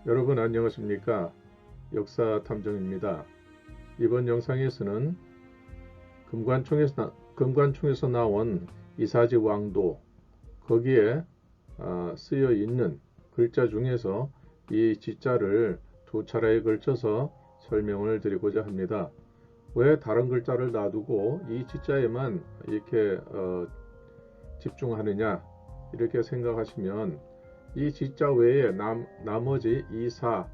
여러분 안녕하십니까? 역사탐정입니다. 이번 영상에서는 금관총에서 나온 이사지 왕도 거기에 쓰여 있는 글자 중에서 이 지자를 두 차례에 걸쳐서 설명을 드리고자 합니다. 왜 다른 글자를 놔두고 이 지자에만 이렇게 집중하느냐 이렇게 생각하시면 이 지자 외에 나머지 이사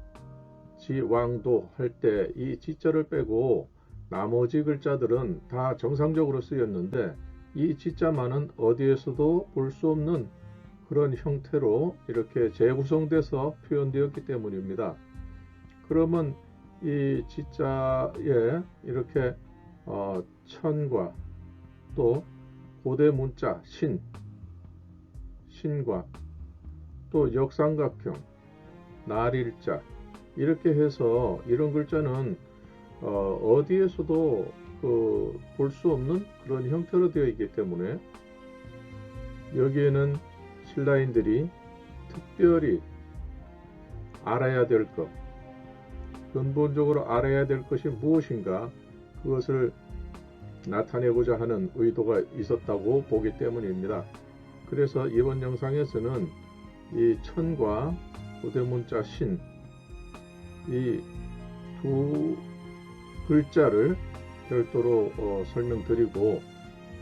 지왕도 할 때 이 지자를 빼고 나머지 글자들은 다 정상적으로 쓰였는데 이 지자만은 어디에서도 볼 수 없는 그런 형태로 이렇게 재구성돼서 표현되었기 때문입니다. 그러면 이 지자에 이렇게 천과 또 고대 문자 신과 또 역삼각형 날일자 이렇게 해서 이런 글자는 어디에서도 볼 수 없는 그런 형태로 되어 있기 때문에 여기에는 신라인들이 특별히 알아야 될 것, 근본적으로 알아야 될 것이 무엇인가 그것을 나타내고자 하는 의도가 있었다고 보기 때문입니다. 그래서 이번 영상에서는 이 천과 고대문자 신 이 두 글자를 별도로 설명드리고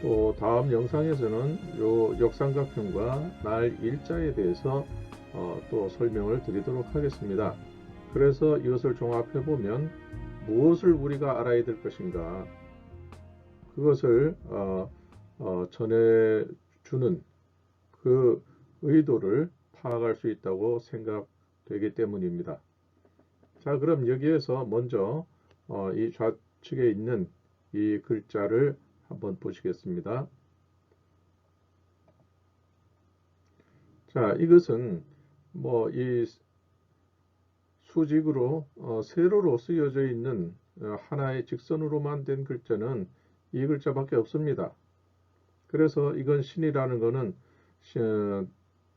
또 다음 영상에서는 요 역삼각형과 날 일자에 대해서 또 설명을 드리도록 하겠습니다. 그래서 이것을 종합해 보면 무엇을 우리가 알아야 될 것인가 그것을 전해주는 그 의도를 파악할 수 있다고 생각되기 때문입니다. 자, 그럼 여기에서 먼저 이 좌측에 있는 이 글자를 한번 보시겠습니다. 자, 이것은 뭐 이 수직으로 세로로 쓰여져 있는 하나의 직선으로만 된 글자는 이 글자밖에 없습니다. 그래서 이건 신이라는 것은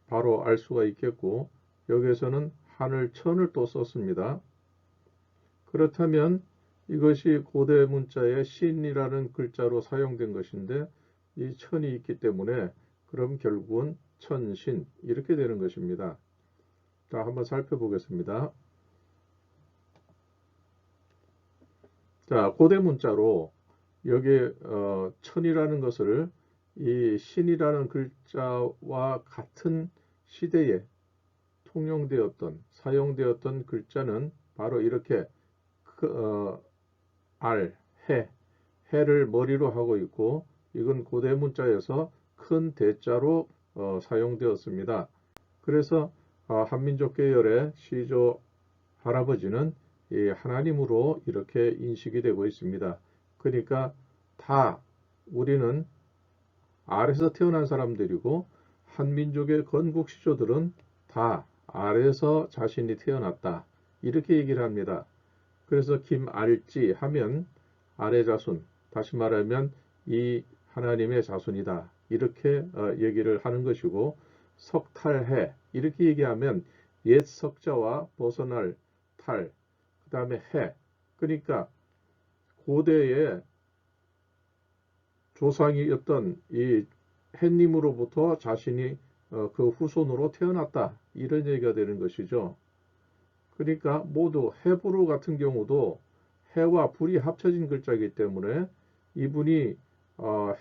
바로 알 수가 있겠고 여기에서는 하늘 천을 또 썼습니다. 그렇다면 이것이 고대 문자의 신이라는 글자로 사용된 것인데 이 천이 있기 때문에 그럼 결국은 천신 이렇게 되는 것입니다. 자, 한번 살펴보겠습니다. 자, 고대 문자로 여기에 천이라는 것을 이 신이라는 글자와 같은 시대에 통용되었던 사용되었던 글자는 바로 이렇게 알, 해를 머리로 하고 있고 이건 고대 문자에서 큰 대자로 사용되었습니다. 그래서 한민족 계열의 시조 할아버지는 이 하나님으로 이렇게 인식이 되고 있습니다. 그러니까 다 우리는 알에서 태어난 사람들이고 한민족의 건국 시조들은 다 알에서 자신이 태어났다. 이렇게 얘기를 합니다. 그래서 김알지 하면 알의 자손, 다시 말하면 이 하나님의 자손이다. 이렇게 얘기를 하는 것이고 석탈해 이렇게 얘기하면 옛 석자와 벗어날 탈, 그 다음에 해. 그러니까 고대의 조상이었던 이 해님으로부터 자신이 그 후손으로 태어났다. 이런 얘기가 되는 것이죠. 그러니까 모두 해부로 같은 경우도 해와 불이 합쳐진 글자이기 때문에 이분이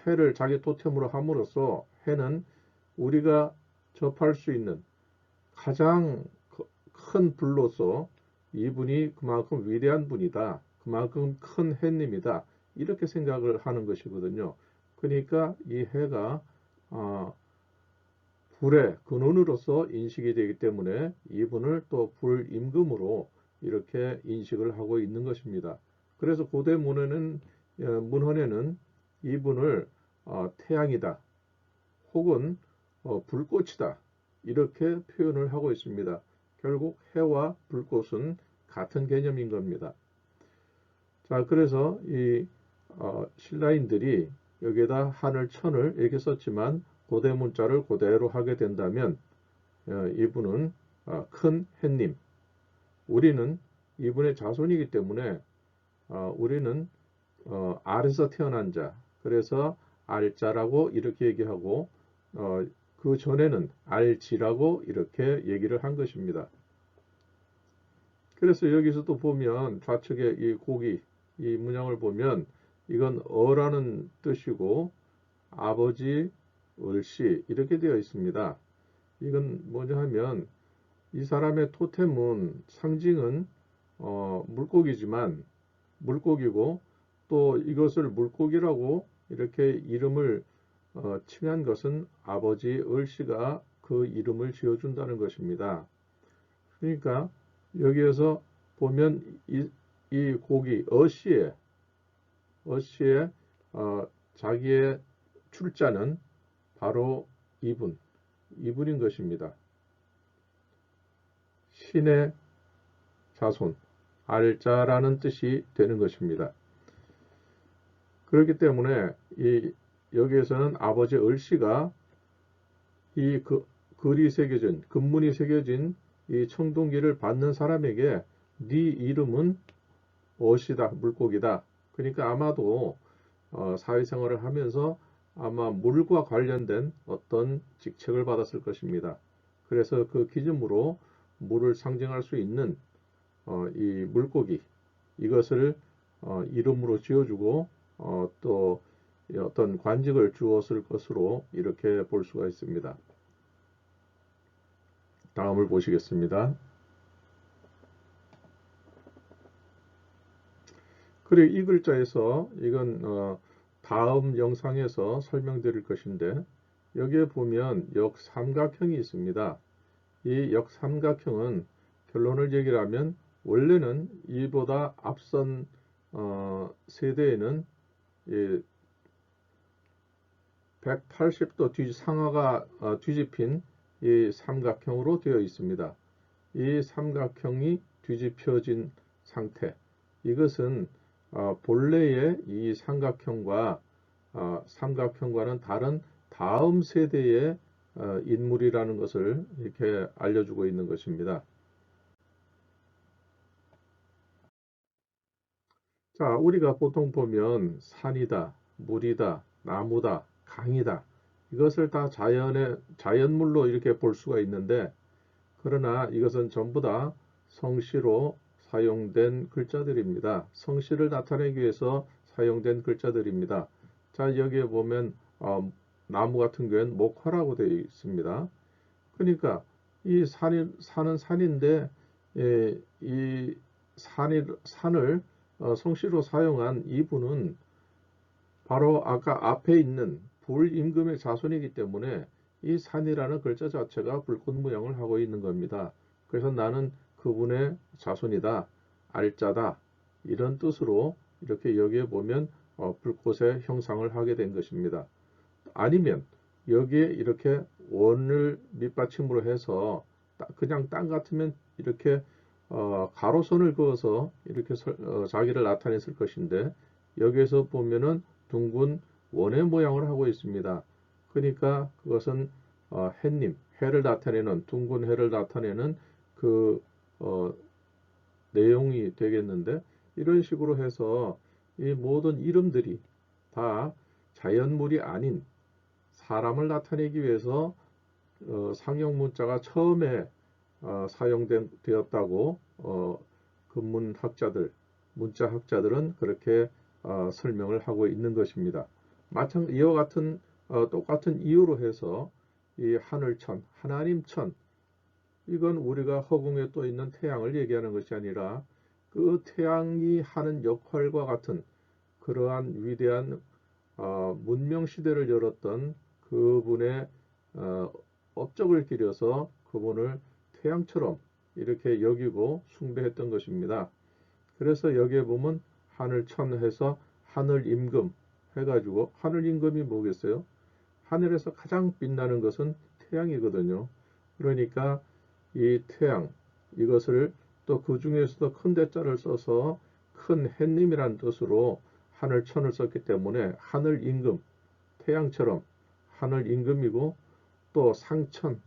해를 자기 토템으로 함으로써 해는 우리가 접할 수 있는 가장 큰 불로서 이분이 그만큼 위대한 분이다. 그만큼 큰 해님이다. 이렇게 생각을 하는 것이거든요. 그러니까 이 해가 불의 근원으로서 인식이 되기 때문에 이분을 또 불임금으로 이렇게 인식을 하고 있는 것입니다. 그래서 고대 문헌에는 이분을 태양이다 혹은 불꽃이다 이렇게 표현을 하고 있습니다. 결국 해와 불꽃은 같은 개념인 겁니다. 자, 그래서 이 신라인들이 여기에다 하늘 천을 이렇게 썼지만 고대 문자를 그대로 하게 된다면 이분은 큰 해님 우리는 이분의 자손이기 때문에 우리는 알에서 태어난 자, 그래서 알자라고 이렇게 얘기하고 그 전에는 알지라고 이렇게 얘기를 한 것입니다. 그래서 여기서 또 보면 좌측에 이 고기, 이 문양을 보면 이건 어라는 뜻이고 아버지, 을씨 이렇게 되어 있습니다. 이건 뭐냐 하면 이 사람의 토템은 상징은 물고기지만 물고기고 또 이것을 물고기라고 이렇게 이름을 칭한 것은 아버지 을씨가 그 이름을 지어준다는 것입니다. 그러니까 여기에서 보면 이 고기 어씨의 자기의 출자는 바로 이분인 것입니다. 신의 자손, 알자라는 뜻이 되는 것입니다. 그렇기 때문에 여기에서는 아버지 을씨가 이 글이 새겨진, 금문이 새겨진 이 청동기를 받는 사람에게 네 이름은 어시다, 물고기다. 그러니까 아마도 사회생활을 하면서 아마 물과 관련된 어떤 직책을 받았을 것입니다. 그래서 그 기준으로 물을 상징할 수 있는 이 물고기 이것을 이름으로 지어주고 또 어떤 관직을 주었을 것으로 이렇게 볼 수가 있습니다. 다음을 보시겠습니다. 그리고 이 글자에서 이건 다음 영상에서 설명드릴 것인데 여기에 보면 역삼각형이 있습니다. 이 역삼각형은 결론을 얘기를 하면 원래는 이보다 앞선 세대에는 180도 상하가 뒤집힌 이 삼각형으로 되어 있습니다. 이 삼각형이 뒤집혀진 상태, 이것은 본래의 이 삼각형과는 다른 다음 세대의 인물이라는 것을 이렇게 알려주고 있는 것입니다. 자, 우리가 보통 보면 산이다, 물이다, 나무다, 강이다. 이것을 다 자연물로 이렇게 볼 수가 있는데, 그러나 이것은 전부 다 성씨로 사용된 글자들입니다. 성씨를 나타내기 위해서 사용된 글자들입니다. 자, 여기에 보면 나무 같은 경우에는 목화라고 되어 있습니다. 그러니까 이 산은 산인데 이 산을 성씨로 사용한 이분은 바로 아까 앞에 있는 불임금의 자손이기 때문에 이 산이라는 글자 자체가 불꽃 모양을 하고 있는 겁니다. 그래서 나는 그분의 자손이다, 알자다 이런 뜻으로 이렇게 여기에 보면 불꽃의 형상을 하게 된 것입니다. 아니면 여기에 이렇게 원을 밑받침으로 해서 그냥 땅 같으면 이렇게 가로선을 그어서 이렇게 자기를 나타냈을 것인데 여기에서 보면은 둥근 원의 모양을 하고 있습니다. 그러니까 그것은 해를 나타내는 둥근 해를 나타내는 그 내용이 되겠는데 이런 식으로 해서 이 모든 이름들이 다 자연물이 아닌 사람을 나타내기 위해서 상형 문자가 처음에 사용되었다고 근문학자들, 문자학자들은 그렇게 설명을 하고 있는 것입니다. 이와 같은 똑같은 이유로 해서 이 하늘천, 하나님천, 이건 우리가 허공에 떠 있는 태양을 얘기하는 것이 아니라 그 태양이 하는 역할과 같은 그러한 위대한 문명 시대를 열었던 그분의 업적을 기려서 그분을 태양처럼 이렇게 여기고 숭배했던 것입니다. 그래서 여기에 보면 하늘천 해서 하늘임금 해가지고 하늘임금이 뭐겠어요? 하늘에서 가장 빛나는 것은 태양이거든요. 그러니까 이 태양 이것을 또 그 중에서도 큰 대자를 써서 큰 햇님이란 뜻으로 하늘천을 썼기 때문에 하늘임금 태양처럼 하늘임금이고 또 상천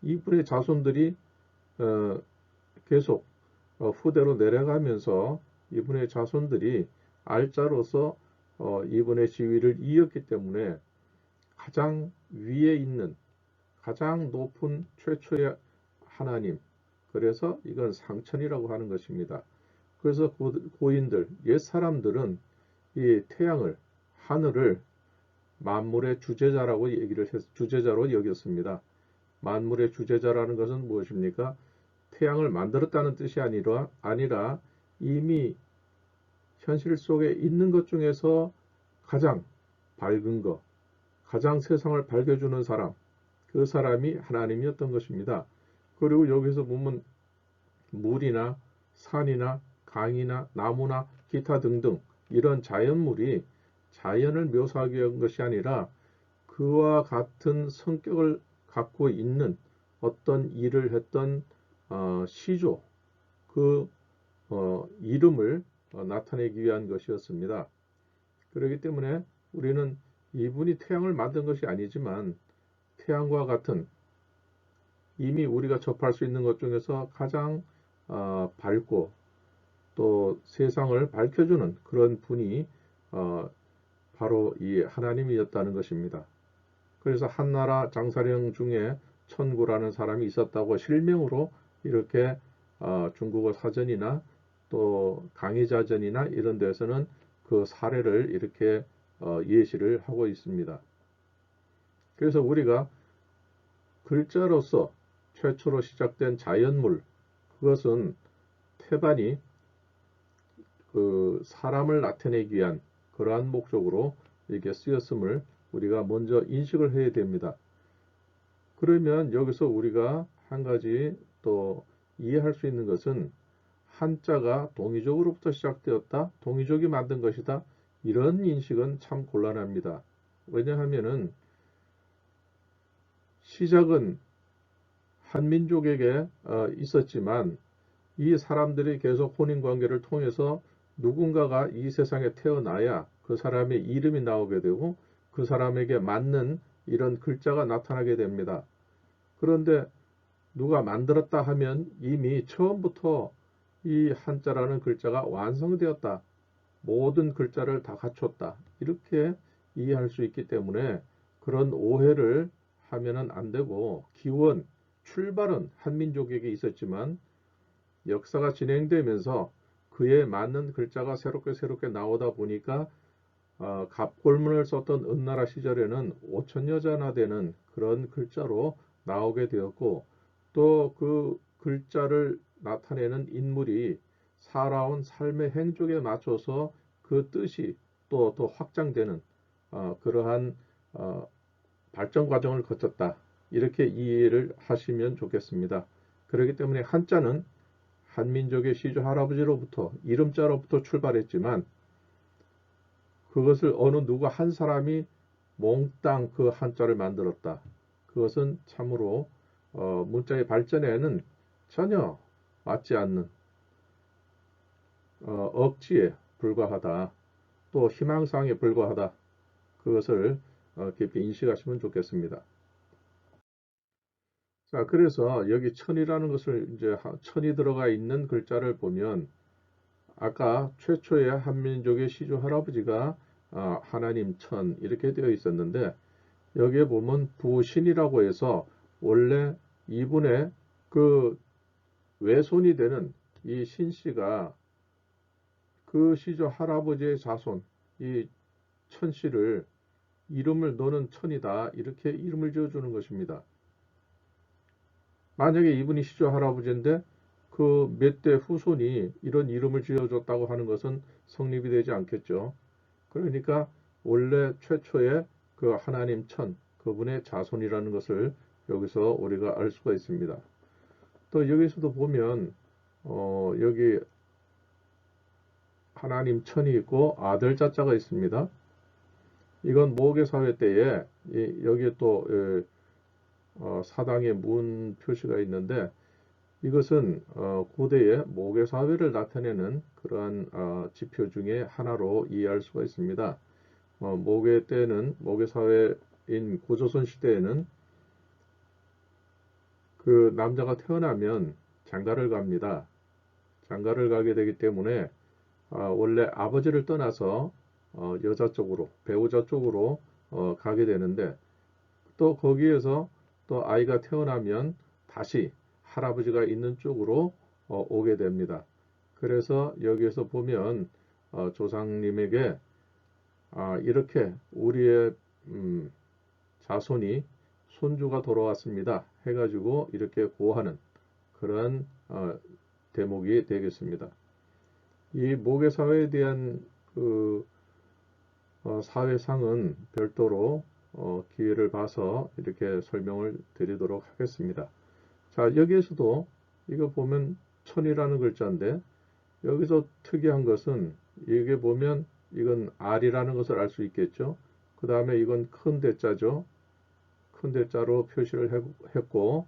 이분의 자손들이 계속 후대로 내려가면서 이분의 자손들이 알자로서 이분의 지위를 이었기 때문에 가장 위에 있는 가장 높은 최초의 하나님, 그래서 이건 상천이라고 하는 것입니다. 그래서 고인들, 옛 사람들은 이 태양을, 하늘을 만물의 주재자라고 주재자로 여겼습니다. 만물의 주재자라는 것은 무엇입니까? 태양을 만들었다는 뜻이 아니라 이미 현실 속에 있는 것 중에서 가장 밝은 것, 가장 세상을 밝혀주는 사람, 그 사람이 하나님이었던 것입니다. 그리고 여기서 보면 물이나 산이나 강이나 나무나 기타 등등 이런 자연물이 자연을 묘사하기 위한 것이 아니라 그와 같은 성격을 갖고 있는 어떤 일을 했던 시조, 그 이름을 나타내기 위한 것이었습니다. 그렇기 때문에 우리는 이분이 태양을 만든 것이 아니지만 태양과 같은 이미 우리가 접할 수 있는 것 중에서 가장 밝고 또 세상을 밝혀주는 그런 분이 바로 이 하나님이었다는 것입니다. 그래서 한나라 장사령 중에 천구라는 사람이 있었다고 실명으로 이렇게 중국어 사전이나 또 강의자전이나 이런 데서는 그 사례를 이렇게 예시를 하고 있습니다. 그래서 우리가 글자로서 최초로 시작된 자연물, 그것은 태반이 그 사람을 나타내기 위한 그러한 목적으로 이렇게 쓰였음을 우리가 먼저 인식을 해야 됩니다. 그러면 여기서 우리가 한 가지 또 이해할 수 있는 것은 한자가 동이족으로부터 시작되었다, 동이족이 만든 것이다, 이런 인식은 참 곤란합니다. 왜냐하면은 시작은 한민족에게 있었지만 이 사람들이 계속 혼인관계를 통해서 누군가가 이 세상에 태어나야 그 사람의 이름이 나오게 되고 그 사람에게 맞는 이런 글자가 나타나게 됩니다. 그런데 누가 만들었다 하면 이미 처음부터 이 한자라는 글자가 완성되었다. 모든 글자를 다 갖췄다. 이렇게 이해할 수 있기 때문에 그런 오해를 하면은 안 되고, 기원, 출발은 한민족에게 있었지만 역사가 진행되면서 그에 맞는 글자가 새롭게 나오다 보니까 갑골문을 썼던 은나라 시절에는 5천여자나 되는 그런 글자로 나오게 되었고, 또 그 글자를 나타내는 인물이 살아온 삶의 행적에 맞춰서 그 뜻이 또 확장되는 그러한 발전 과정을 거쳤다. 이렇게 이해를 하시면 좋겠습니다. 그렇기 때문에 한자는 한민족의 시조 할아버지로부터 이름자로부터 출발했지만 그것을 어느 누가 한 사람이 몽땅 그 한자를 만들었다. 그것은 참으로 문자의 발전에는 전혀 맞지 않는 억지에 불과하다. 또 희망사항에 불과하다. 그것을 깊이 인식하시면 좋겠습니다. 자, 그래서 여기 천이라는 것을 이제 천이 들어가 있는 글자를 보면 아까 최초의 한민족의 시조 할아버지가 하나님 천 이렇게 되어 있었는데 여기에 보면 부신이라고 해서 원래 이분의 그 외손이 되는 이 신씨가 그 시조 할아버지의 자손 이 천씨를 이름을 너는 천이다 이렇게 이름을 지어주는 것입니다. 만약에 이분이 시조 할아버지인데 그 몇 대 후손이 이런 이름을 지어줬다고 하는 것은 성립이 되지 않겠죠. 그러니까 원래 최초의 그 하나님 천, 그분의 자손이라는 것을 여기서 우리가 알 수가 있습니다. 또 여기서도 보면 여기 하나님 천이 있고 아들 자자가 있습니다. 이건 모계사회 때에 여기에 또 사당의 문 표시가 있는데 이것은 고대의 모계사회를 나타내는 그러한 지표 중에 하나로 이해할 수가 있습니다. 모계 때는 모계사회인 고조선 시대에는 그 남자가 태어나면 장가를 갑니다. 장가를 가게 되기 때문에 원래 아버지를 떠나서 여자 쪽으로, 배우자 쪽으로 가게 되는데, 또 거기에서 또 아이가 태어나면 다시 할아버지가 있는 쪽으로 오게 됩니다. 그래서 여기에서 보면 조상님에게 이렇게 우리의 자손이 손주가 돌아왔습니다 해가지고 이렇게 고하는 그런 대목이 되겠습니다. 이 모계사회에 대한 그 사회상은 별도로 기회를 봐서 이렇게 설명을 드리도록 하겠습니다. 자, 여기에서도 이거 보면 천이라는 글자인데, 여기서 특이한 것은 이게 보면 이건 R이라는 것을 알 수 있겠죠. 그 다음에 이건 큰 대자죠. 큰 대자로 표시를 했고,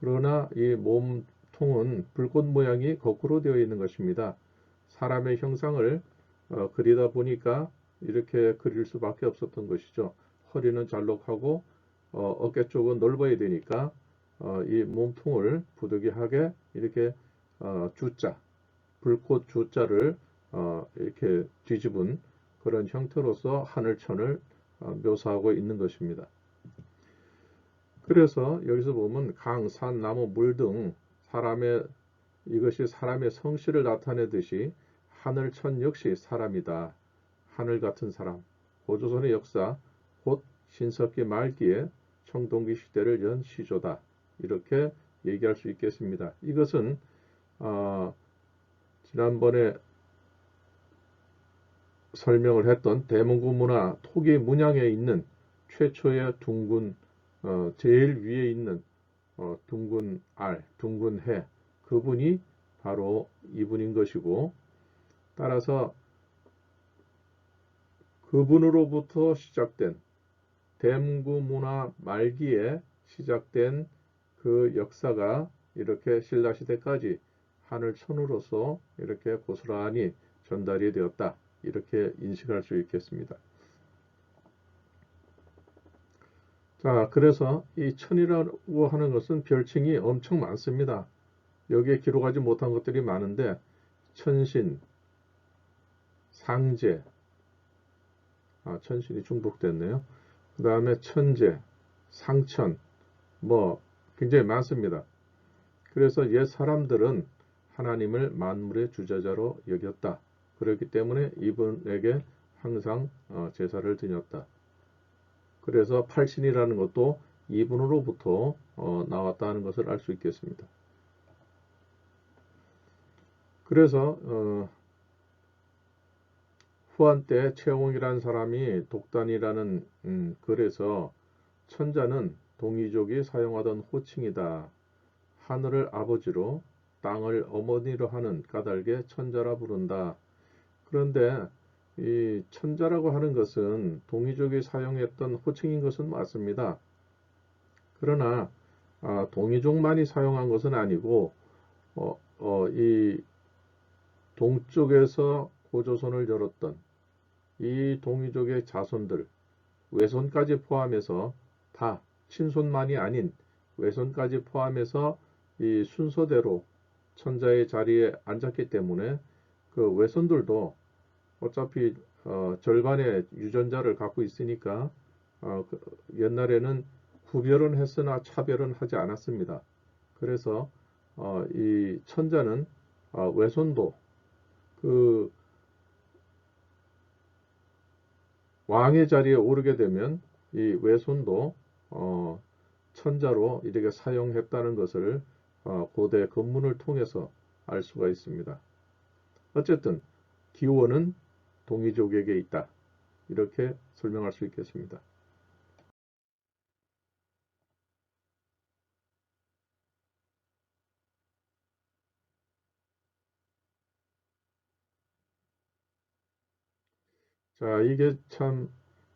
그러나 이 몸통은 불꽃 모양이 거꾸로 되어 있는 것입니다. 사람의 형상을 그리다 보니까 이렇게 그릴 수밖에 없었던 것이죠. 허리는 잘록하고 어깨 쪽은 넓어야 되니까 이 몸통을 부득이하게 이렇게 주자, 불꽃 주자를 이렇게 뒤집은 그런 형태로서 하늘천을 묘사하고 있는 것입니다. 그래서 여기서 보면 강, 산, 나무, 물 등 이것이 사람의 성씨를 나타내듯이 하늘천 역시 사람이다. 하늘 같은 사람. 고조선의 역사, 곧 신석기 말기에 청동기 시대를 연 시조다. 이렇게 얘기할 수 있겠습니다. 이것은 지난번에 설명을 했던 대문구 문화 토기 문양에 있는 최초의 둥근 제일 위에 있는 둥근 알, 둥근 해, 그분이 바로 이분인 것이고, 따라서 그분으로부터 시작된 대문구 문화 말기에 시작된 그 역사가 이렇게 신라시대까지 하늘천으로서 이렇게 고스란히 전달이 되었다. 이렇게 인식할 수 있겠습니다. 자, 그래서 이 천이라고 하는 것은 별칭이 엄청 많습니다. 여기에 기록하지 못한 것들이 많은데, 천신, 상제, 천신이 중복됐네요. 그 다음에 천재, 상천, 뭐 굉장히 많습니다. 그래서 옛 사람들은 하나님을 만물의 주자자로 여겼다. 그렇기 때문에 이분에게 항상 제사를 드렸다. 그래서 팔신이라는 것도 이분으로부터 나왔다는 것을 알 수 있겠습니다. 그래서 후한 때 최홍이라는 사람이 독단이라는 글에서 천자는 동이족이 사용하던 호칭이다. 하늘을 아버지로 땅을 어머니로 하는 까닭에 천자라 부른다. 그런데 이 천자라고 하는 것은 동이족이 사용했던 호칭인 것은 맞습니다. 그러나 동이족만이 사용한 것은 아니고 이 동쪽에서 고조선을 열었던 이 동이족의 자손들, 외손까지 포함해서 다 친손만이 아닌 외손까지 포함해서 이 순서대로 천자의 자리에 앉았기 때문에 그 외손들도 어차피 절반의 유전자를 갖고 있으니까 옛날에는 구별은 했으나 차별은 하지 않았습니다. 그래서 이 천자는 외손도 그 왕의 자리에 오르게 되면 이 외손도 천자로 이렇게 사용했다는 것을 고대 건문을 통해서 알 수가 있습니다. 어쨌든 기원은 동이족에게 있다. 이렇게 설명할 수 있겠습니다. 자, 이게 참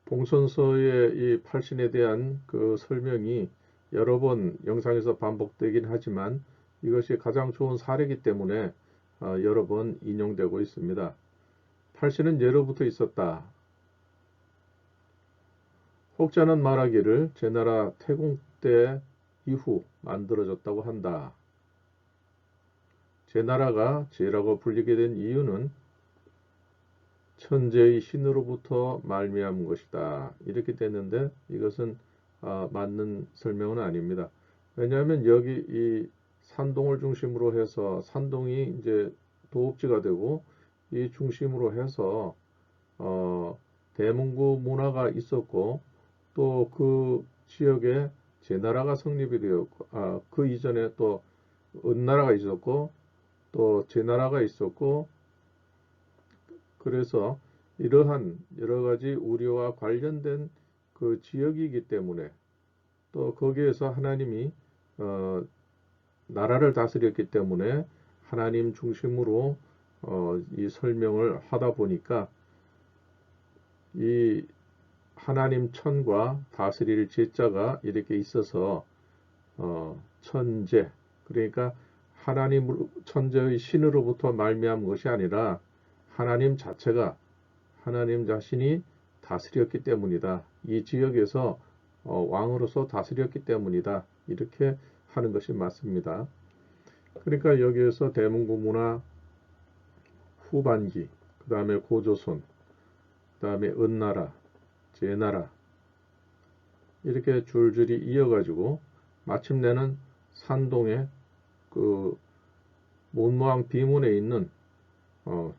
봉선서의 이 팔신에 대한 그 설명이 여러 번 영상에서 반복되긴 하지만 이것이 가장 좋은 사례이기 때문에 여러 번 인용되고 있습니다. 팔신은 예로부터 있었다. 혹자는 말하기를 제나라 태공 때 이후 만들어졌다고 한다. 제나라가 제라고 불리게 된 이유는 천재의 신으로부터 말미암은 것이다. 이렇게 됐는데 이것은 맞는 설명은 아닙니다. 왜냐하면 여기 이 산동을 중심으로 해서 산동이 이제 도읍지가 되고 이 중심으로 해서 대문구 문화가 있었고 또 그 지역에 제나라가 성립이 되었고 그 이전에 또 은나라가 있었고 또 제나라가 있었고 그래서 이러한 여러 가지 우리와 관련된 그 지역이기 때문에 또 거기에서 하나님이 나라를 다스렸기 때문에 하나님 중심으로 이 설명을 하다 보니까 이 하나님 천과 다스릴 제자가 이렇게 있어서 천재 그러니까 하나님 천재의 신으로부터 말미암은 것이 아니라 하나님 자체가 하나님 자신이 다스렸기 때문이다. 이 지역에서 왕으로서 다스렸기 때문이다. 이렇게 하는 것이 맞습니다. 그러니까 여기에서 대문구 문화 후반기, 그 다음에 고조선, 그 다음에 은나라, 제나라 이렇게 줄줄이 이어가지고 마침내는 산동의 그 문무왕 비문에 있는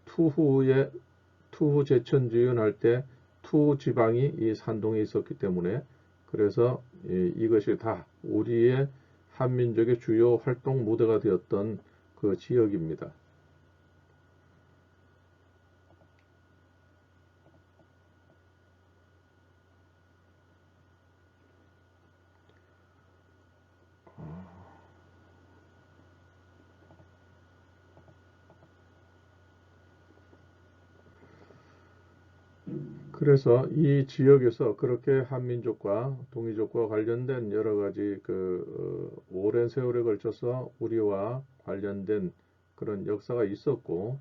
투후 제천지윤할 때 투 지방이 이 산동에 있었기 때문에 그래서 이것이 다 우리의 한민족의 주요 활동 무대가 되었던 그 지역입니다. 그래서 이 지역에서 그렇게 한민족과 동이족과 관련된 여러 가지 오랜 세월에 걸쳐서 우리와 관련된 그런 역사가 있었고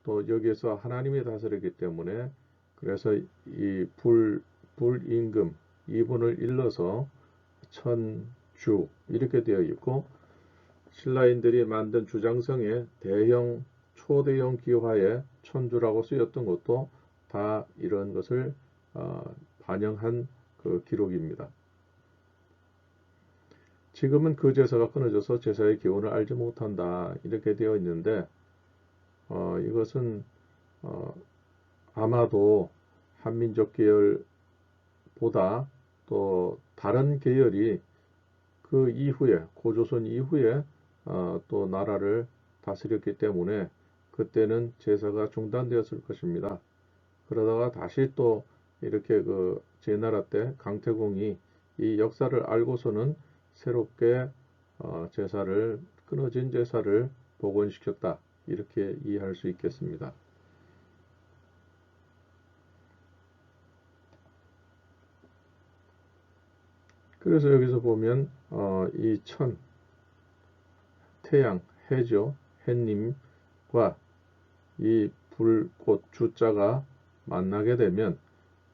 또 여기에서 하나님이 다스리기 때문에 그래서 이 불임금 이분을 일러서 천주 이렇게 되어 있고 신라인들이 만든 주장성에 대형 초대형 기화에 천주라고 쓰였던 것도 다 이런 것을 반영한 그 기록입니다. 지금은 그 제사가 끊어져서 제사의 기원을 알지 못한다 이렇게 되어 있는데 이것은 아마도 한민족 계열보다 또 다른 계열이 그 이후에 고조선 이후에 또 나라를 다스렸기 때문에 그때는 제사가 중단되었을 것입니다. 그러다가 다시 또 이렇게 그 제나라 때 강태공이 이 역사를 알고서는 새롭게 제사를 끊어진 제사를 복원시켰다 이렇게 이해할 수 있겠습니다. 그래서 여기서 보면 이 천, 태양, 해죠. 해님과 이 불꽃 주자가 만나게 되면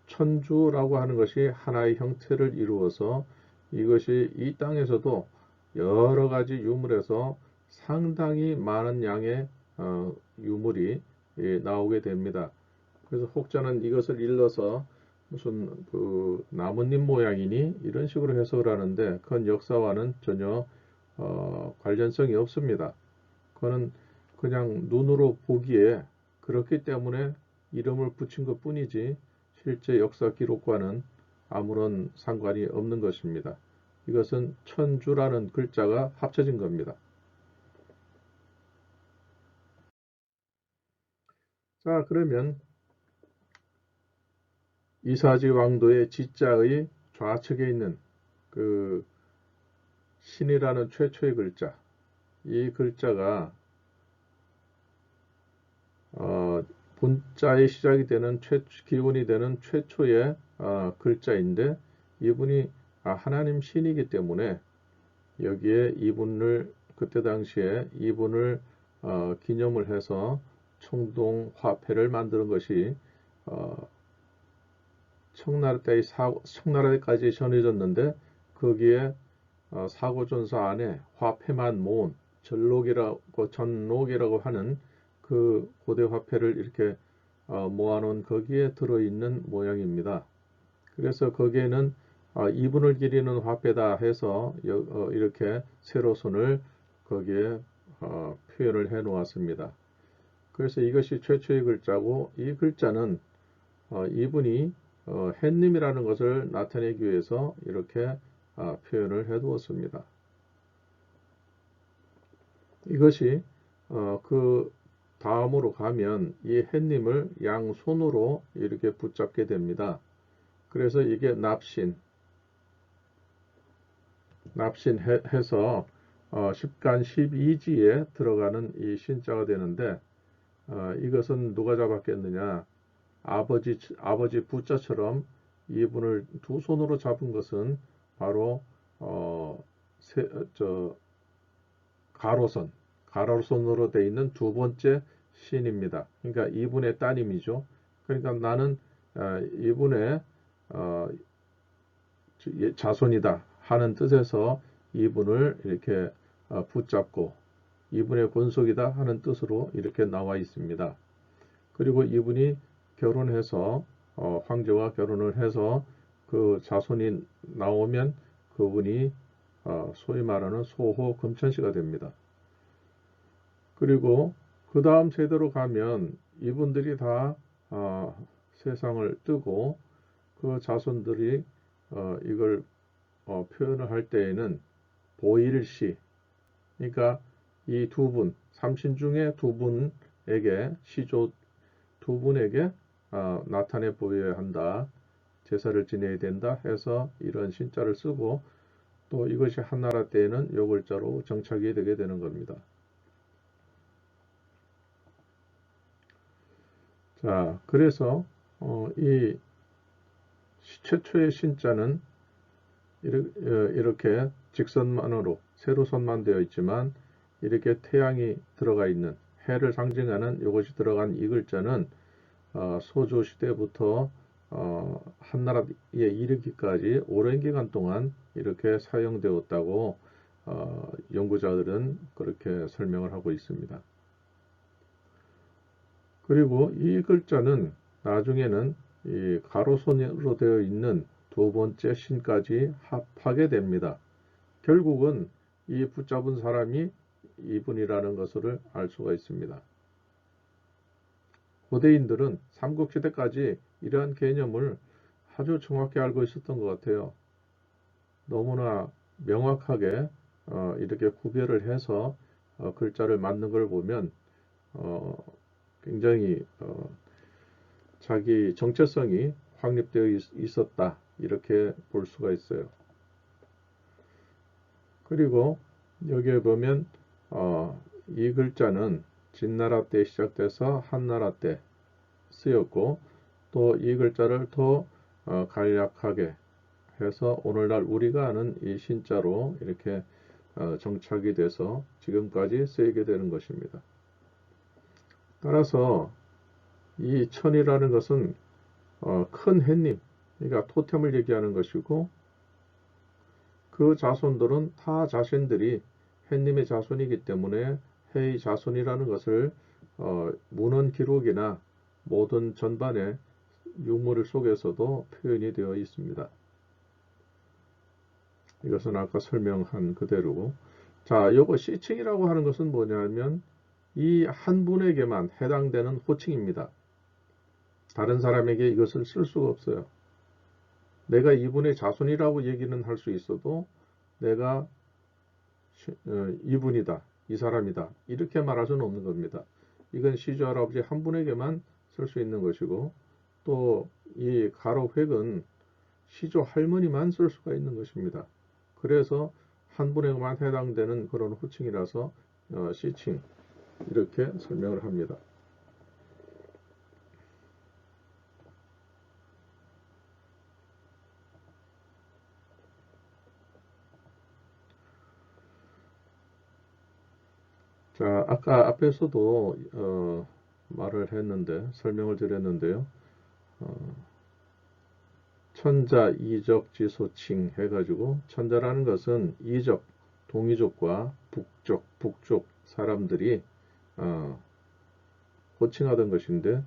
천주라고 하는 것이 하나의 형태를 이루어서 이것이 이 땅에서도 여러 가지 유물에서 상당히 많은 양의 유물이 나오게 됩니다. 그래서 혹자는 이것을 일러서 무슨 그 나뭇잎 모양이니 이런 식으로 해석을 하는데 그건 역사와는 전혀 관련성이 없습니다. 그거는 그냥 눈으로 보기에 그렇기 때문에 이름을 붙인 것 뿐이지 실제 역사 기록과는 아무런 상관이 없는 것입니다. 이것은 천주라는 글자가 합쳐진 겁니다. 자, 그러면 이사지 왕도의 지자의 좌측에 있는 그 신이라는 최초의 글자, 이 글자가 본자의 시작이 되는 기원이 되는 최초의 글자인데 이분이 하나님 신이기 때문에 여기에 이분을 그때 당시에 이분을 기념을 해서 청동 화폐를 만드는 것이 청나라까지 전해졌는데 거기에 사고전서 안에 화폐만 모은 전록이라고 하는 그 고대 화폐를 이렇게 모아놓은 거기에 들어있는 모양입니다. 그래서 거기에는 2분을 기리는 화폐다 해서 이렇게 세로선을 거기에 표현을 해 놓았습니다. 그래서 이것이 최초의 글자고, 이 글자는 이분이 햇님이라는 것을 나타내기 위해서 이렇게 표현을 해 두었습니다. 이것이 그 다음으로 가면 이 햇님을 양손으로 이렇게 붙잡게 됩니다. 그래서 이게 납신해서 10간 12지에 들어가는 이 신자가 되는데, 이것은 누가 잡았겠느냐? 아버지 부자처럼 이분을 두 손으로 잡은 것은 바로 어, 세, 저, 가로선으로 되어 있는 두 번째 신입니다. 그러니까 이분의 따님이죠. 그러니까 나는 이분의 자손이다 하는 뜻에서 이분을 이렇게 붙잡고 이분의 권속이다 하는 뜻으로 이렇게 나와 있습니다. 그리고 이분이 결혼해서 황제와 결혼을 해서 그 자손이 나오면 그분이 소위 말하는 소호 금천씨가 됩니다. 그리고 그 다음 세대로 가면 이분들이 다 세상을 뜨고 그 자손들이 이걸 표현을 할 때에는 보일시, 그러니까 이 두 분, 삼신 중에 두 분에게 시조 두 분에게 나타내 보여야 한다, 제사를 지내야 된다 해서 이런 신자를 쓰고, 또 이것이 한나라 때에는 요 글자로 정착이 되게 되는 겁니다. 자, 그래서 이 최초의 신자는 이렇게 직선만으로 세로선만 되어 있지만, 이렇게 태양이 들어가 있는 해를 상징하는 이것이 들어간 이 글자는 소조 시대부터 한나라에 이르기까지 오랜 기간 동안 이렇게 사용되었다고 연구자들은 그렇게 설명을 하고 있습니다. 그리고 이 글자는 나중에는 이 가로선으로 되어 있는 두 번째 신까지 합하게 됩니다. 결국은 이 붙잡은 사람이 이분이라는 것을 알 수가 있습니다. 고대인들은 삼국시대까지 이러한 개념을 아주 정확히 알고 있었던 것 같아요. 너무나 명확하게 이렇게 구별을 해서 글자를 만든 걸 보면 굉장히 자기 정체성이 확립되어 있었다, 이렇게 볼 수가 있어요. 그리고 여기에 보면 이 글자는 진나라 때 시작돼서 한나라 때 쓰였고, 또 이 글자를 더 간략하게 해서 오늘날 우리가 아는 이 신자로 이렇게 정착이 돼서 지금까지 쓰이게 되는 것입니다. 따라서 이 천이라는 것은 큰 햇님, 그러니까 토템을 얘기하는 것이고, 그 자손들은 타 자신들이 햇님의 자손이기 때문에 해의 자손이라는 것을 문헌 기록이나 모든 전반의 유물 속에서도 표현이 되어 있습니다. 이것은 아까 설명한 그대로고, 자, 요거 시칭이라고 하는 것은 뭐냐면 이 한 분에게만 해당되는 호칭입니다. 다른 사람에게 이것을 쓸 수가 없어요. 내가 이분의 자손이라고 얘기는 할 수 있어도 내가 이분이다, 이 사람이다, 이렇게 말할 수는 없는 겁니다. 이건 시조 할아버지 한 분에게만 쓸 수 있는 것이고, 또 이 가로획은 시조 할머니만 쓸 수가 있는 것입니다. 그래서 한 분에게만 해당되는 그런 호칭이라서 시칭, 이렇게 설명을 합니다. 자, 아까 앞에서도 말을 했는데, 설명을 드렸는데요. 천자, 이적, 지소칭 해가지고, 천자라는 것은 이적, 동이족과 북쪽 사람들이 호칭하던 것인데,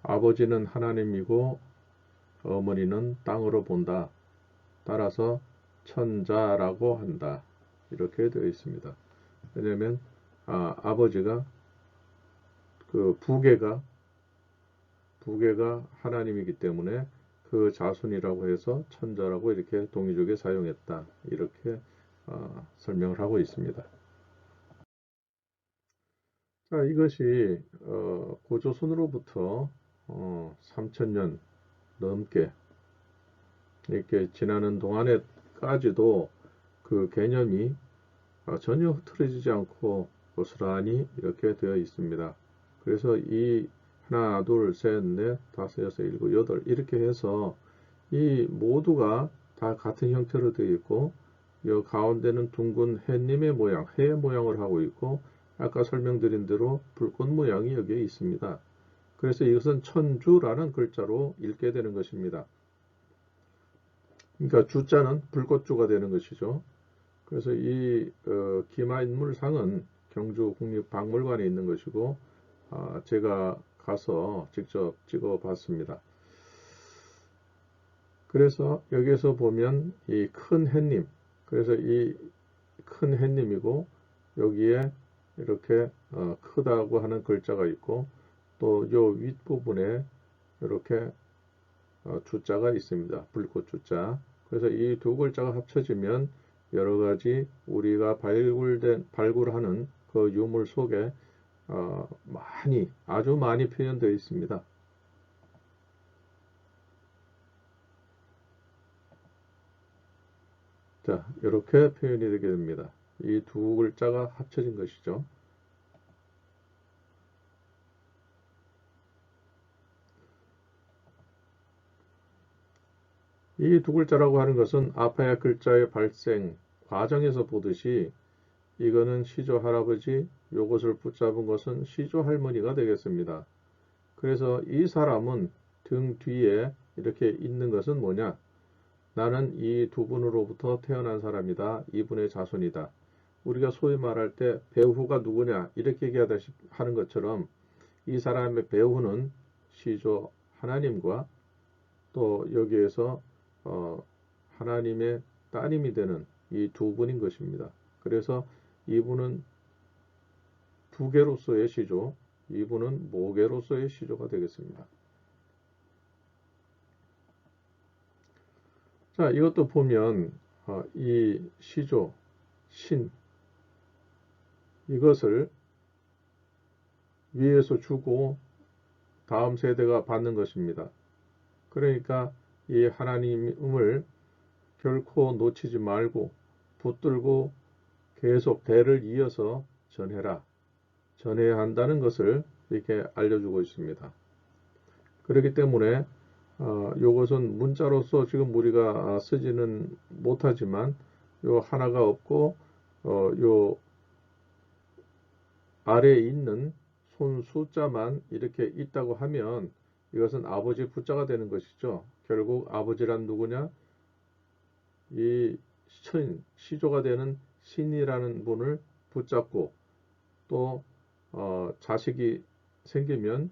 아버지는 하나님이고 어머니는 땅으로 본다. 따라서 천자라고 한다. 이렇게 되어 있습니다. 왜냐하면 아버지가 그 부계가 하나님이기 때문에 그 자손이라고 해서 천자라고 이렇게 동이족에 사용했다. 이렇게 설명을 하고 있습니다. 자, 이것이 고조선으로부터 3000년 넘게 이렇게 지나는 동안에까지도 그 개념이 전혀 흐트러지지 않고 고스란히 이렇게 되어 있습니다. 그래서 이 하나, 둘, 셋, 넷, 다섯, 여섯, 일곱, 여덟 이렇게 해서 이 모두가 다 같은 형태로 되어 있고, 이 가운데는 둥근 해님의 모양, 해의 모양을 하고 있고, 아까 설명드린 대로 불꽃 모양이 여기에 있습니다. 그래서 이것은 천주라는 글자로 읽게 되는 것입니다. 그러니까 주자는 불꽃주가 되는 것이죠. 그래서 이 기마인물상은 경주 국립박물관에 있는 것이고, 제가 가서 직접 찍어 봤습니다. 그래서 여기에서 보면 이 큰 햇님, 그래서 이 큰 햇님이고 여기에 이렇게 크다고 하는 글자가 있고, 또 요 윗부분에 이렇게 주자가 있습니다. 불꽃 주자. 그래서 이 두 글자가 합쳐지면 여러 가지 우리가 발굴하는 그 유물 속에 아주 많이 표현되어 있습니다. 자, 이렇게 표현이 되게 됩니다. 이 두 글자가 합쳐진 것이죠. 이 두 글자라고 하는 것은 아파야 글자의 발생 과정에서 보듯이 이거는 시조 할아버지, 요것을 붙잡은 것은 시조 할머니가 되겠습니다. 그래서 이 사람은 등 뒤에 이렇게 있는 것은 뭐냐? 나는 이 두 분으로부터 태어난 사람이다. 이분의 자손이다. 우리가 소위 말할 때 배후가 누구냐 이렇게 얘기하다시피 하는 것처럼 이 사람의 배후는 시조 하나님과 또 여기에서 하나님의 따님이 되는 이 두 분인 것입니다. 그래서 이분은 부계로서의 시조, 이분은 모계로서의 시조가 되겠습니다. 자, 이것도 보면 이 시조, 신, 이것을 위에서 주고 다음 세대가 받는 것입니다. 그러니까 이 하나님을 결코 놓치지 말고 붙들고 계속 대를 이어서 전해라. 전해야 한다는 것을 이렇게 알려주고 있습니다. 그렇기 때문에 이것은 문자로서 지금 우리가 쓰지는 못하지만 요 하나가 없고 요 아래에 있는 손 숫자만 이렇게 있다고 하면 이것은 아버지 부자가 되는 것이죠. 결국 아버지란 누구냐? 이 시조가 되는 신이라는 분을 붙잡고 또 자식이 생기면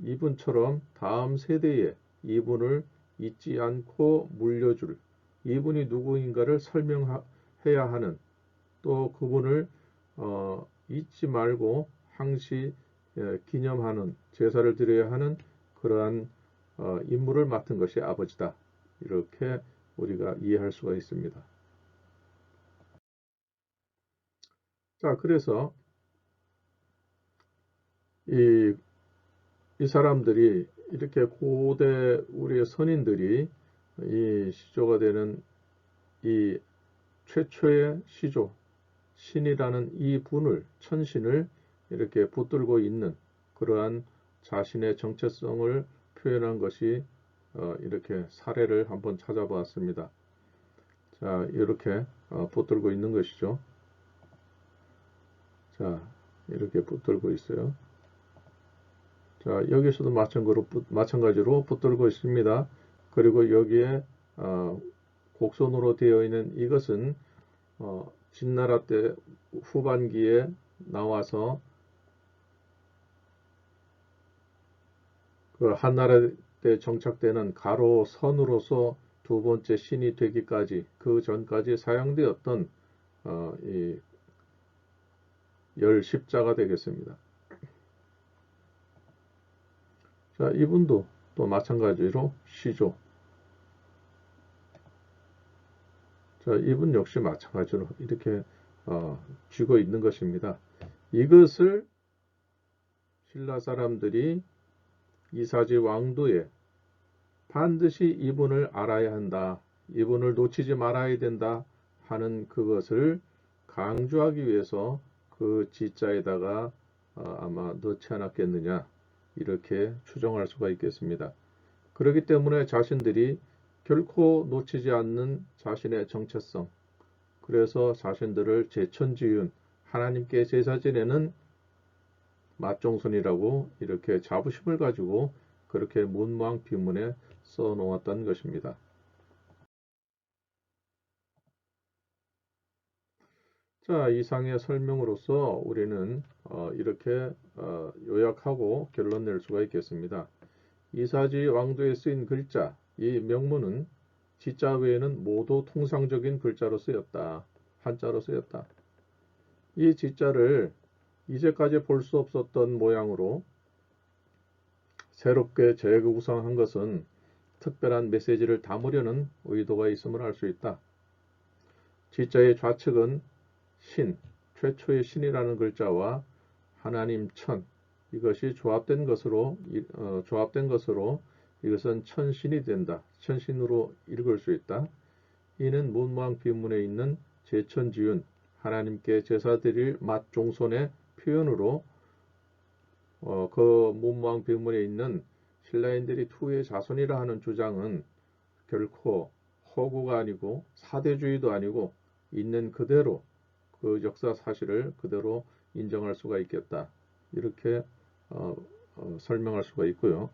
이분처럼 다음 세대에 이분을 잊지 않고 물려줄, 이분이 누구인가를 설명해야 하는, 또 그분을 잊지 말고 항시 기념하는, 제사를 드려야 하는 그러한 임무를 맡은 것이 아버지다. 이렇게 우리가 이해할 수가 있습니다. 자, 그래서 이 사람들이 이렇게 고대 우리의 선인들이 이 시조가 되는 이 최초의 시조, 신이라는 이 분을, 천신을 이렇게 붙들고 있는 그러한 자신의 정체성을 표현한 것이 이렇게 사례를 한번 찾아보았습니다. 자, 이렇게 붙들고 있는 것이죠. 자, 이렇게 붙들고 있어요. 자, 여기서도 마찬가지로 붙들고 있습니다. 그리고 여기에 곡선으로 되어 있는 이것은 진나라 때 후반기에 나와서 그 한나라 때 정착되는 가로선으로서 두 번째 신이 되기까지 그 전까지 사용되었던 이 열 십자가 되겠습니다. 자, 이분도 또 마찬가지로 시조. 자, 이분 역시 마찬가지로 이렇게 쥐고 있는 것입니다. 이것을 신라 사람들이 이사지 왕도에 반드시 이분을 알아야 한다. 이분을 놓치지 말아야 된다 하는 그것을 강조하기 위해서 그 지자에다가 아마 넣지 않았겠느냐 이렇게 추정할 수가 있겠습니다. 그렇기 때문에 자신들이 결코 놓치지 않는 자신의 정체성, 그래서 자신들을 제천지윤, 하나님께 제사 지내는 맞종손이라고 이렇게 자부심을 가지고 그렇게 문무왕 비문에 써놓았던 것입니다. 자, 이상의 설명으로서 우리는 이렇게 요약하고 결론 낼 수가 있겠습니다. 이사지 왕도에 쓰인 글자, 이 명문은 지자 외에는 모두 통상적인 글자로 쓰였다. 한자로 쓰였다. 이 지자를 이제까지 볼 수 없었던 모양으로 새롭게 재구성한 것은 특별한 메시지를 담으려는 의도가 있음을 알 수 있다. 지자의 좌측은 신, 최초의 신이라는 글자와 하나님 천, 이것이 조합된 것으로 이것은 천신이 된다. 천신으로 읽을 수 있다. 이는 문무왕 비문에 있는 제천지윤, 하나님께 제사드릴 맛종손의 표현으로 그 문무왕 비문에 있는 신라인들이 투의 자손이라 하는 주장은 결코 허구가 아니고 사대주의도 아니고 있는 그대로 그 역사 사실을 그대로 인정할 수가 있겠다. 이렇게 설명할 수가 있고요.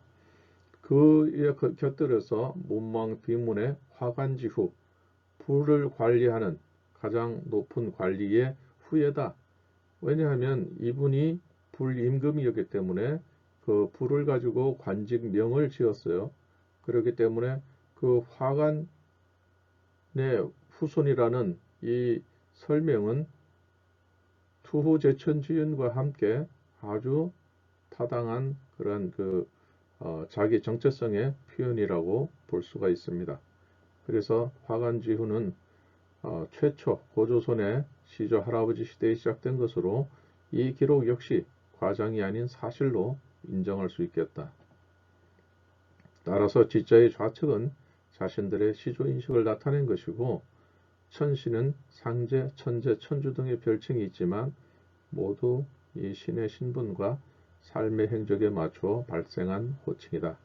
그에 곁들여서 문무왕 비문의 화관지후, 불을 관리하는 가장 높은 관리의 후예다. 왜냐하면 이분이 불임금이었기 때문에 그 불을 가지고 관직명을 지었어요. 그렇기 때문에 그 화관의 후손이라는 이 설명은 투후제천지윤과 함께 아주 타당한 그런 자기 정체성의 표현이라고 볼 수가 있습니다. 그래서 화관지후는 최초 고조선의 시조 할아버지 시대에 시작된 것으로 이 기록 역시 과장이 아닌 사실로 인정할 수 있겠다. 따라서 지자의 좌측은 자신들의 시조인식을 나타낸 것이고 천신은 상제, 천제, 천주 등의 별칭이 있지만 모두 이 신의 신분과 삶의 행적에 맞춰 발생한 호칭이다.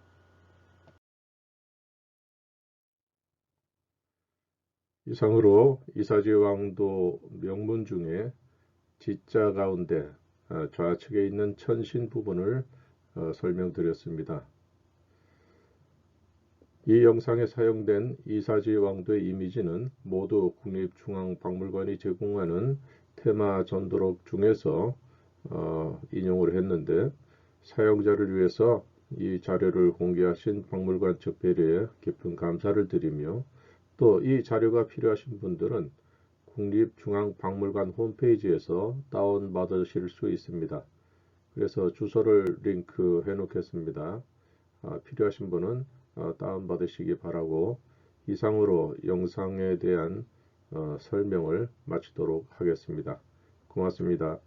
이상으로 이사지 왕도 명문 중에 지자 가운데 좌측에 있는 천신 부분을 설명드렸습니다. 이 영상에 사용된 이사지 왕도의 이미지는 모두 국립중앙박물관이 제공하는 테마 전도록 중에서 인용을 했는데 사용자를 위해서 이 자료를 공개하신 박물관 측 배려에 깊은 감사를 드리며 또 이 자료가 필요하신 분들은 국립중앙박물관 홈페이지에서 다운받으실 수 있습니다. 그래서 주소를 링크해 놓겠습니다. 필요하신 분은 다운받으시기 바라고 이상으로 영상에 대한 설명을 마치도록 하겠습니다. 고맙습니다.